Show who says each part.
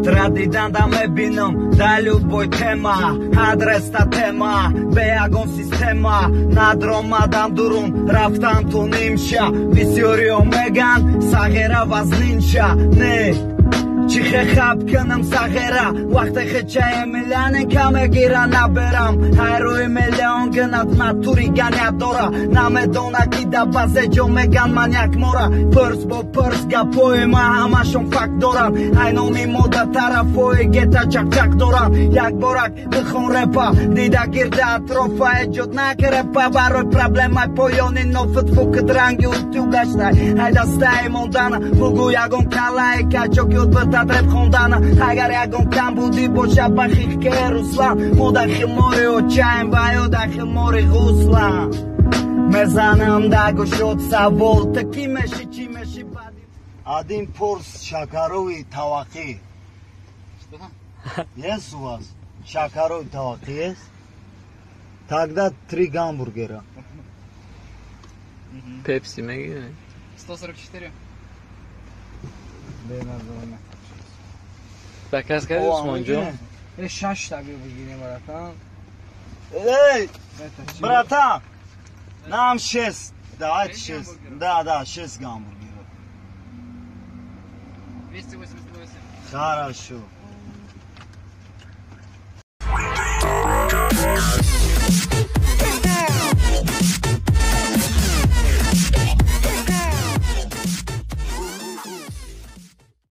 Speaker 1: Традидан да мебинам, да любой тема, адрес та тема, беягон система, над ромадам дурун, рафтам ту нимша, бисёри омеган, сағера вазнинша, не. Чихе хаб کنم سغیره وقت خچه میلن کمه گیره نبرم هر روی میلیون گند نتوری گنیب داره نمیدونه کی ده بازه جو میگن من یک موره پرس با پرس گپوی ما همشون فک دارن اینونی موده طرفوی گیتا چک چک دارن یک بارک بخون رپا دیده گرده اطرافه ایجاد نکره پا برای پرابلم های پایانی نفت فکت رنگی و تو گشته های دسته موندن بگو یکون کلای کچوکی ات تدرب خوندن اگر یکون کم بودی باشه بخیق که روسلم ما در خماری و چایم باید در خماری غسلم میزنم دگو شد سوال تا کی میشی چی میشی один порс шакаровый тавақи. Есть у вас шакаровый тавақи есть? Тогда 3 гамбургера.
Speaker 2: Пепси мегин.
Speaker 3: 144.
Speaker 2: Заказ кардی عثمان جان؟
Speaker 3: 6 تا بگیریم براتون.
Speaker 1: Эй, братан, нам 6. Давайте 6. Да, 6 гамбургеров.
Speaker 3: 288.
Speaker 1: Хорошо.